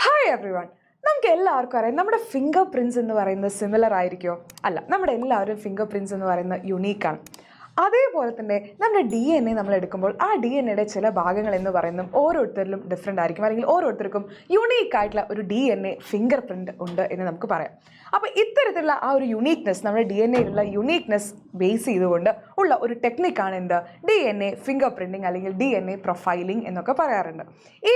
Hi every one. നമുക്ക് എല്ലാവർക്കും അറിയാം നമ്മുടെ ഫിംഗർ പ്രിൻറ്റ്സ് എന്ന് പറയുന്നത് സിമിലർ ആയിരിക്കുമോ? അല്ല, നമ്മുടെ എല്ലാവരും ഫിംഗർ പ്രിൻറ്റ്സ് എന്ന് പറയുന്നത് യുണീക്കാണ്. അതേപോലെ തന്നെ നമ്മുടെ ഡി എൻ എ നമ്മൾ എടുക്കുമ്പോൾ ആ ഡി എൻ എയുടെ ചില ഭാഗങ്ങൾ എന്ന് പറയുന്നത് ഓരോരുത്തരിലും ഡിഫറെൻ്റ് ആയിരിക്കും, അല്ലെങ്കിൽ ഓരോരുത്തർക്കും യുണീക്ക് ആയിട്ടുള്ള ഒരു D N A finger print ഉണ്ട് എന്ന് നമുക്ക് പറയാം. അപ്പോൾ ഇത്തരത്തിലുള്ള ആ ഒരു യുണീക്നെസ്, നമ്മുടെ ഡി എൻ എയിലുള്ള യുണീക്നെസ് ബേസ് ചെയ്തുകൊണ്ട് ഉള്ള ഒരു ടെക്നിക്കാണ് എന്ത് D N A finger printing അല്ലെങ്കിൽ ഡി എൻ എ പ്രൊഫൈലിംഗ് എന്നൊക്കെ പറയാറുണ്ട്. ഈ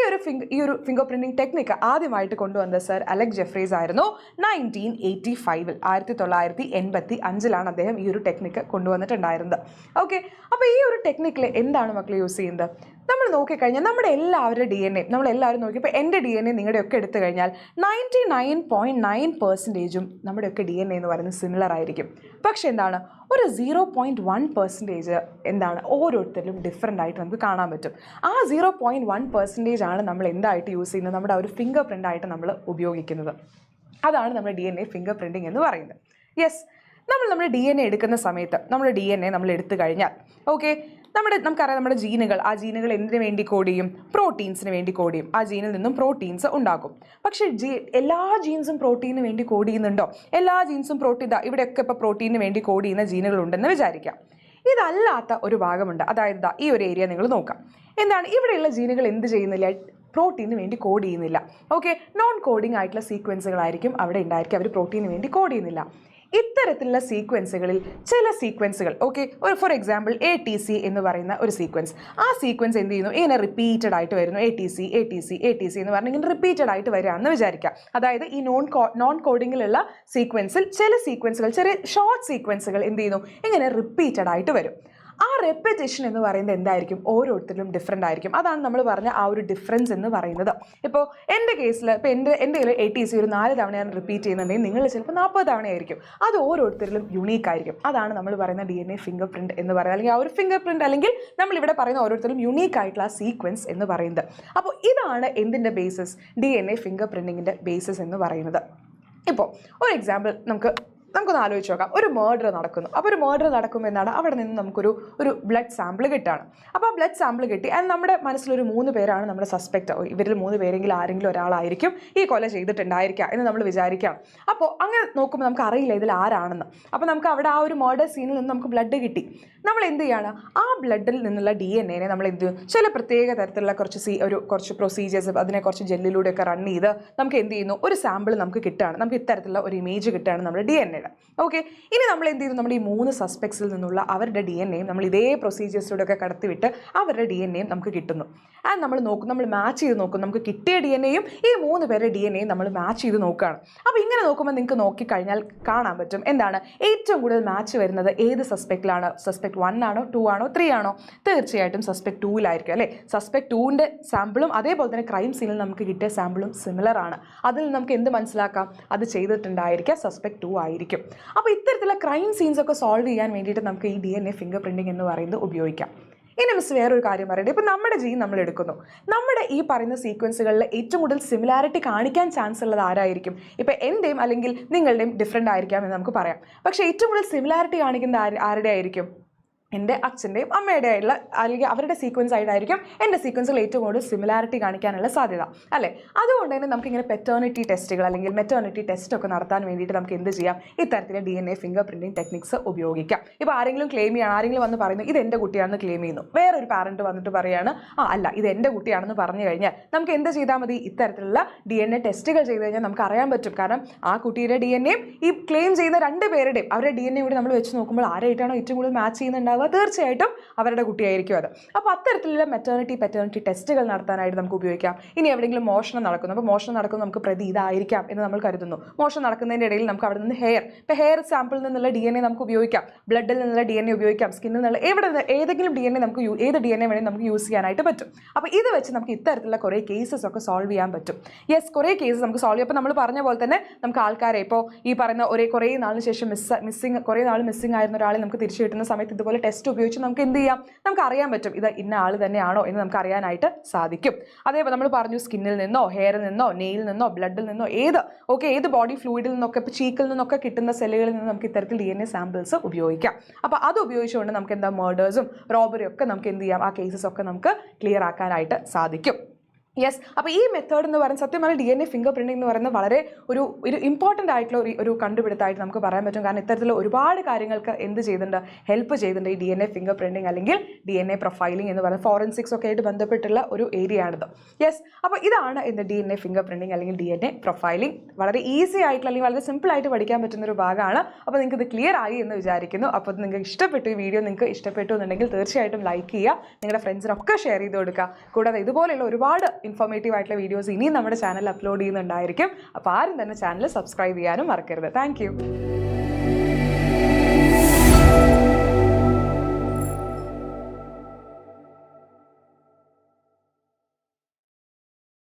ഒരു ഫിംഗർ പ്രിൻറ്റിങ് ടെക്നിക്ക് ആദ്യമായിട്ട് കൊണ്ടുവന്നത് സർ അലക്സ് ജെഫ്രീസ് ആയിരുന്നു 1985. 1985 അദ്ദേഹം ഈ ഒരു ടെക്നിക്ക് കൊണ്ടുവന്നിട്ടുണ്ടായിരുന്നത്. ഓക്കെ, അപ്പോൾ ഈ ഒരു ടെക്നിക്കിൽ എന്താണ് മക്കൾ യൂസ് ചെയ്യുന്നത്? നമ്മൾ നോക്കിക്കഴിഞ്ഞാൽ നമ്മുടെ എല്ലാവരുടെ ഡി എൻ എ നമ്മളെല്ലാവരും നോക്കിയപ്പോൾ എൻ്റെ ഡി എൻ എ നിങ്ങളുടെയൊക്കെ എടുത്തു കഴിഞ്ഞാൽ 99.9% നമ്മുടെയൊക്കെ ഡി എൻ എ എന്ന് പറയുന്നത് സിമിലർ ആയിരിക്കും. പക്ഷെ എന്താണ്, ഒരു 0.1% എന്താണ് ഓരോരുത്തരിലും ഡിഫറെൻ്റ് ആയിട്ട് നമുക്ക് കാണാൻ പറ്റും. ആ 0.1% ആണ് നമ്മൾ എന്തായിട്ട് യൂസ് ചെയ്യുന്നത്, നമ്മുടെ ഒരു ഫിംഗർ പ്രിൻ്റ് ആയിട്ട് നമ്മൾ ഉപയോഗിക്കുന്നത്. അതാണ് നമ്മുടെ D N A finger printing എന്ന് പറയുന്നത്. യെസ്, നമ്മുടെ ഡി എൻ എ എടുക്കുന്ന സമയത്ത് നമ്മുടെ ഡി എൻ എ നമ്മൾ എടുത്തു കഴിഞ്ഞാൽ നമുക്കറിയാം നമ്മുടെ ജീനുകൾ, ആ ജീനുകൾ എന്തിനു വേണ്ടി കോഡ് ചെയ്യും? പ്രോട്ടീൻസിന് വേണ്ടി കോഡ് ചെയ്യും. ആ ജീനിൽ നിന്നും പ്രോട്ടീൻസ് ഉണ്ടാകും. പക്ഷേ എല്ലാ ജീൻസും പ്രോട്ടീന് വേണ്ടി കോഡ് ചെയ്യുന്നുണ്ടോ? എല്ലാ ജീൻസും ഇവിടെയൊക്കെ ഇപ്പോൾ പ്രോട്ടീന് വേണ്ടി കോഡ് ചെയ്യുന്ന ജീനുകളുണ്ടെന്ന് വിചാരിക്കാം. ഇതല്ലാത്ത ഒരു ഭാഗമുണ്ട്, അതായത് ഈ ഒരു ഏരിയ നിങ്ങൾ നോക്കാം. എന്താണ് ഇവിടെയുള്ള ജീനുകൾ എന്ത് ചെയ്യുന്നില്ല? പ്രോട്ടീന് വേണ്ടി കോഡ് ചെയ്യുന്നില്ല. ഓക്കെ, നോൺ കോഡിങ് ആയിട്ടുള്ള സീക്വൻസുകളായിരിക്കും അവിടെ ഉണ്ടായിരിക്കും, അവർ പ്രോട്ടീന് വേണ്ടി കോഡ് ചെയ്യുന്നില്ല. ഇത്തരത്തിലുള്ള സീക്വൻസുകളിൽ ചില സീക്വൻസുകൾ, ഓക്കെ, ഫോർ എക്സാമ്പിൾ ATC എന്ന് പറയുന്ന ഒരു സീക്വൻസ്, ആ സീക്വൻസ് എന്ത് ചെയ്യുന്നു? ഇങ്ങനെ റിപ്പീറ്റഡ് ആയിട്ട് വരുന്നു. ATC എന്ന് പറഞ്ഞാൽ ഇങ്ങനെ റിപ്പീറ്റഡ് ആയിട്ട് വരികയാണെന്ന് വിചാരിക്കാം. അതായത് ഈ നോൺ കോഡിങ്ങിലുള്ള സീക്വൻസിൽ ചില സീക്വൻസുകൾ, ചെറിയ ഷോർട്ട് സീക്വൻസുകൾ എന്ത് ചെയ്യുന്നു? ഇങ്ങനെ റിപ്പീറ്റഡ് ആയിട്ട് വരും. ആ റെപ്പിറ്റേഷൻ എന്ന് പറയുന്നത് എന്തായിരിക്കും? ഓരോരുത്തരും ഡിഫറെൻ്റ് ആയിരിക്കും. അതാണ് നമ്മൾ പറഞ്ഞ ആ ഒരു ഡിഫറൻസ് എന്ന് പറയുന്നത്. ഇപ്പോൾ എൻ്റെ കേസിൽ ഇപ്പോൾ എൻ്റെ ATC ഒരു 4 തവണയാണ് റിപ്പീറ്റ് ചെയ്യുന്നുണ്ടെങ്കിൽ നിങ്ങൾ ചിലപ്പോൾ 40 തവണയായിരിക്കും. അത് ഓരോരുത്തരിലും യുണീക്ക് ആയിരിക്കും. അതാണ് നമ്മൾ പറയുന്ന D N A finger print എന്ന് പറയുന്നത്, അല്ലെങ്കിൽ ആ ഒരു ഫിംഗർ പ്രിൻറ്റ്, അല്ലെങ്കിൽ നമ്മളിവിടെ പറയുന്ന ഓരോരുത്തരും യുണീക്ക് ആയിട്ടുള്ള ആ സീക്വൻസ് എന്ന് പറയുന്നത്. അപ്പോൾ ഇതാണ് എന്തിൻ്റെ ബേസിസ്? ഡി എൻ എ ഫിംഗർ പ്രിൻറ്റിങ്ങിൻ്റെ ബേസിസ് എന്ന് പറയുന്നത്. ഇപ്പോൾ ഒരു എക്സാമ്പിൾ നമുക്കൊന്ന് ആലോചിച്ച് നോക്കാം. ഒരു മർഡർ നടക്കുന്നു. അപ്പോൾ ഒരു മർഡർ നടക്കുമ്പോൾ എന്താണ്, അവിടെ നിന്ന് നമുക്കൊരു ബ്ലഡ് സാമ്പിൾ കിട്ടുകയാണ്. അപ്പോൾ ആ ബ്ലഡ് സാമ്പിൾ കിട്ടി, ആൻഡ് നമ്മുടെ മനസ്സിലൊരു 3 പേരാണ് നമ്മുടെ സസ്പെക്റ്റ്. ഇവരിൽ 3 പേരെങ്കിലും ആരെങ്കിലും ഒരാളായിരിക്കും ഈ കൊല ചെയ്തിട്ടുണ്ടായിരിക്കുക എന്ന് നമ്മൾ വിചാരിക്കാം. അപ്പോൾ അങ്ങനെ നോക്കുമ്പോൾ നമുക്ക് അറിയില്ല ഇതിൽ ആരാണെന്ന്. അപ്പോൾ നമുക്ക് അവിടെ ആ ഒരു മർഡർ സീനിൽ നിന്ന് നമുക്ക് ബ്ലഡ് കിട്ടി. നമ്മൾ എന്ത് ചെയ്യാണ്? ആ ബ്ലഡിൽ നിന്നുള്ള ഡി എൻ എനെ നമ്മൾ എന്ത് ചെയ്യും? ചില പ്രത്യേക തരത്തിലുള്ള കുറച്ച് പ്രൊസീജിയേഴ്സ്, അതിനെ കുറച്ച് ജെല്ലിലൂടെയൊക്കെ റൺ ചെയ്ത് നമുക്ക് എന്ത് ചെയ്യുന്നു? ഒരു സാമ്പിൾ നമുക്ക് കിട്ടുകയാണ്. നമുക്ക് ഇത്തരത്തിലുള്ള ഒരു ഇമേജ് കിട്ടുകയാണ് നമ്മുടെ ഡി എൻ എ. ഓക്കെ, ഇനി നമ്മൾ എന്ത് ചെയ്തു? നമ്മൾ ഈ 3 സസ്പെക്ട്സിൽ നിന്നുള്ള അവരുടെ ഡി എൻ എയും നമ്മൾ ഇതേ പ്രൊസീജിയേഴ്സിലൂടെയൊക്കെ കടത്തിവിട്ട് അവരുടെ ഡി എൻ എയും നമുക്ക് കിട്ടുന്നു. ആൻഡ് നമ്മൾ മാച്ച് ചെയ്ത് നോക്കും. നമുക്ക് കിട്ടിയ ഡി എൻ എയും ഈ 3 പേരുടെ ഡി എൻ എയും നമ്മൾ മാച്ച് ചെയ്ത് നോക്കുകയാണ്. അപ്പോൾ ഇങ്ങനെ നോക്കുമ്പോൾ നിങ്ങൾക്ക് നോക്കിക്കഴിഞ്ഞാൽ കാണാൻ പറ്റും എന്താണ് ഏറ്റവും കൂടുതൽ മാച്ച് വരുന്നത് ഏത് സസ്പെക്റ്റിലാണ്? സസ്പെക്ട് 1 ആണോ, 2 ആണോ, 3 ആണോ? തീർച്ചയായിട്ടും സസ്പെക്ട് 2-ലായിരിക്കും അല്ലേ? സസ്പെക്ട് 2-ൻ്റെ സാമ്പിളും അതേപോലെ തന്നെ ക്രൈം സീനിൽ നമുക്ക് കിട്ടിയ സാമ്പിളും സിമിലർ ആണ്. അതിൽ നമുക്ക് എന്ത് മനസ്സിലാക്കാം? അത് ചെയ്തിട്ടുണ്ടായിരിക്കുക സസ്പെക്ട് 2 ആയിരിക്കും. അപ്പോൾ ഇത്തരത്തിലുള്ള ക്രൈം സീൻസ് ഒക്കെ സോൾവ് ചെയ്യാൻ വേണ്ടിയിട്ട് നമുക്ക് ഈ D N A finger printing എന്ന് പറയുന്നത് ഉപയോഗിക്കാം. ഇനി മിസ് വേറൊരു കാര്യം പറയട്ടെ. ഇപ്പോൾ നമ്മുടെ ജീൻ നമ്മൾ എടുക്കുന്നു. നമ്മുടെ ഈ പറയുന്ന സീക്വൻസുകളിൽ ഏറ്റവും കൂടുതൽ സിമിലാരിറ്റി കാണിക്കാൻ ചാൻസ് ഉള്ളത് ആരായിരിക്കും? ഇപ്പോൾ എൻ്റെയും അല്ലെങ്കിൽ നിങ്ങളുടെയും ഡിഫറെൻ്റ് ആയിരിക്കാം എന്ന് നമുക്ക് പറയാം. പക്ഷേ ഏറ്റവും കൂടുതൽ സിമിലാരിറ്റി കാണിക്കുന്നത് ആരുടെ ആയിരിക്കും? എൻ്റെ അച്ഛൻ്റെയും അമ്മയുടെ ആയിട്ടുള്ള, അല്ലെങ്കിൽ അവരുടെ സീക്വൻസ് ആയിട്ടായിരിക്കും എൻ്റെ സീക്വൻസുകൾ ഏറ്റവും കൂടുതൽ സിമിലാരിറ്റി കാണിക്കാനുള്ള സാധ്യത അല്ലേ? അതുകൊണ്ട് തന്നെ നമുക്കിങ്ങനെ പെറ്റേണിറ്റി ടെസ്റ്റുകൾ അല്ലെങ്കിൽ മെറ്റേണിറ്റി ടെസ്റ്റ് ഒക്കെ നടത്താൻ വേണ്ടിയിട്ട് നമുക്ക് എന്ത് ചെയ്യാം? ഇത്തരത്തിലെ D N A fingerprinting techniques ഉപയോഗിക്കാം. ഇപ്പോൾ ആരെങ്കിലും ക്ലെയിം ചെയ്യണം, ആരെങ്കിലും വന്ന് പറയുന്നത് ഇത് എൻ്റെ കുട്ടിയാണെന്ന് ക്ലെയിം ചെയ്യുന്നു, വേറൊരു പാരൻറ്റ് വന്നിട്ട് പറയുകയാണ് അല്ല ഇത് എൻ്റെ കുട്ടിയാണെന്ന് പറഞ്ഞു കഴിഞ്ഞാൽ നമുക്ക് എന്ത് ചെയ്താൽ മതി? ഇത്തരത്തിലുള്ള ഡി എൻ എ ടെസ്റ്റുകൾ ചെയ്ത് കഴിഞ്ഞാൽ നമുക്ക് അറിയാൻ പറ്റും. കാരണം ആ കുട്ടിയുടെ ഡി എൻ എയും ഈ ക്ലെയിം ചെയ്യുന്ന 2 പേരുടെയും അവരുടെ ഡി എൻ എ കൂടി നമ്മൾ വെച്ച് നോക്കുമ്പോൾ ആരായിട്ടാണോ ഏറ്റവും കൂടുതൽ മാച്ച് ചെയ്യുന്നുണ്ടാവുക? തീർച്ചയായിട്ടും അവരുടെ കുട്ടിയായിരിക്കും അത്. അപ്പോൾ അത്തരത്തിലുള്ള പെറ്റേണിറ്റി ടെസ്റ്റുകൾ നടത്താനായിട്ട് നമുക്ക് ഉപയോഗിക്കാം. ഇനി എവിടെയെങ്കിലും മോഷണം നടക്കുന്നു, അപ്പോൾ മോഷണം നടക്കുന്നു, നമുക്ക് പ്രതി ഇതായിരിക്കാം എന്ന് നമ്മൾ കരുതുന്നു. മോഷണം നടക്കുന്നതിൻ്റെ ഇടയിൽ നമുക്ക് അവിടെ നിന്ന് ഹെയർ സാമ്പിളിൽ നിന്നുള്ള ഡി എൻ എ നമുക്ക് ഉപയോഗിക്കാം, ബ്ലഡിൽ നിന്നുള്ള ഡി എൻ എ ഉപയോഗിക്കാം, സ്കിന്നിൽ നിന്നുള്ള ഏതെങ്കിലും ഡി എൻ എ നമുക്ക് ഏത് ഡി എൻ എ വേണമെങ്കിൽ നമുക്ക് യൂസ് ചെയ്യാനായിട്ട് പറ്റും. അപ്പോൾ ഇത് വെച്ച് നമുക്ക് ഇത്തരത്തിലുള്ള കുറേ കേസസ് ഒക്കെ സോൾവ് ചെയ്യാൻ പറ്റും. യെസ്, കുറേ കേസസ് നമുക്ക് സോൾവ് ചെയ്യാം. അപ്പോൾ നമ്മൾ പറഞ്ഞ പോലെ തന്നെ നമുക്ക് ആൾക്കാരെ ഇപ്പോൾ ഈ പറയുന്ന കുറേ നാളിന് ശേഷം കുറേ നാൾ മിസ്സിംഗ് ആയിരുന്ന ഒരാളെ നമുക്ക് തിരിച്ചു കിട്ടുന്ന സമയത്ത് ഇതുപോലെ ടെസ്റ്റ് ഉപയോഗിച്ച് നമുക്ക് എന്ത് ചെയ്യാം? നമുക്ക് അറിയാൻ പറ്റും ഇത് ഇന്ന ആൾ തന്നെയാണോ എന്ന് നമുക്ക് അറിയാനായിട്ട് സാധിക്കും. അതേപോലെ നമ്മൾ പറഞ്ഞു സ്കിന്നിൽ നിന്നോ ഹെയറിൽ നിന്നോ നെയിൽ നിന്നോ ബ്ലഡിൽ നിന്നോ ഏത് ബോഡി ഫ്ലൂയിഡിൽ നിന്നൊക്കെ, ഇപ്പോൾ ചീക്കിൽ നിന്നൊക്കെ കിട്ടുന്ന സെല്ലുകളിൽ നിന്ന് നമുക്ക് ഇത്തരത്തിൽ ഡി എൻ എ സാമ്പിൾസ് ഉപയോഗിക്കാം. അപ്പോൾ അത് ഉപയോഗിച്ചുകൊണ്ട് നമുക്ക് എന്താ മർഡേഴ്സും റോബറിയും ഒക്കെ നമുക്ക് എന്ത് ചെയ്യാം? ആ കേസസ് ഒക്കെ നമുക്ക് ക്ലിയർ ആക്കാനായിട്ട് സാധിക്കും. യെസ്. അപ്പോൾ ഈ മെത്തേഡ് എന്ന് പറയുന്നത് സത്യം പറഞ്ഞാൽ DNA ഫിംഗർ പ്രിൻറ്റിംഗ് എന്ന് പറയുന്നത് വളരെ ഒരു ഇമ്പോർട്ടൻ്റ് ആയിട്ടുള്ള ഒരു കണ്ടുപിടുത്തമായിട്ട് നമുക്ക് പറയാൻ പറ്റും. കാരണം ഇത്തരത്തിലുള്ള ഒരുപാട് കാര്യങ്ങൾക്ക് എന്ത് ചെയ്തിട്ടുണ്ട്, ഹെൽപ്പ് ചെയ്തിട്ടുണ്ട് ഈ DNA ഫിംഗർ പ്രിൻറ്റിംഗ് അല്ലെങ്കിൽ DNA പ്രൊഫൈലിംഗ് എന്ന് പറയുന്നത് ഫോറൻസിക്സ് ഒക്കെ ആയിട്ട് ബന്ധപ്പെട്ടുള്ള ഒരു ഏരിയ ആണിത്. യെസ്. അപ്പോൾ ഇതാണ് എന്ത് DNA ഫിംഗർ പ്രിൻറ്റിംഗ് അല്ലെങ്കിൽ DNA പ്രൊഫൈലിംഗ്. വളരെ ഈസി ആയിട്ടുള്ള അല്ലെങ്കിൽ വളരെ സിമ്പിൾ ആയിട്ട് പഠിക്കാൻ പറ്റുന്ന ഒരു ഭാഗമാണ്. അപ്പോൾ നിങ്ങൾക്ക് ഇത് ക്ലിയർ ആയി എന്ന് വിചാരിക്കുന്നു. അപ്പോൾ നിങ്ങൾക്ക് ഇഷ്ടപ്പെട്ടു, ഈ വീഡിയോ നിങ്ങൾക്ക് ഇഷ്ടപ്പെട്ടു എന്നുണ്ടെങ്കിൽ തീർച്ചയായിട്ടും ലൈക്ക് ചെയ്യുക, നിങ്ങളുടെ ഫ്രണ്ട്സിനൊക്കെ ഷെയർ ചെയ്ത് കൊടുക്കുക. കൂടാതെ ഇതുപോലെയുള്ള ഒരുപാട് ഇൻഫോർമേറ്റീവ് ആയിട്ടുള്ള വീഡിയോസ് ഇനിയും നമ്മുടെ ചാനൽ അപ്ലോഡ് ചെയ്യുന്നുണ്ടായിരിക്കും. അപ്പോൾ ആരും തന്നെ ചാനൽ സബ്സ്ക്രൈബ് ചെയ്യാനും മറക്കരുത്. താങ്ക്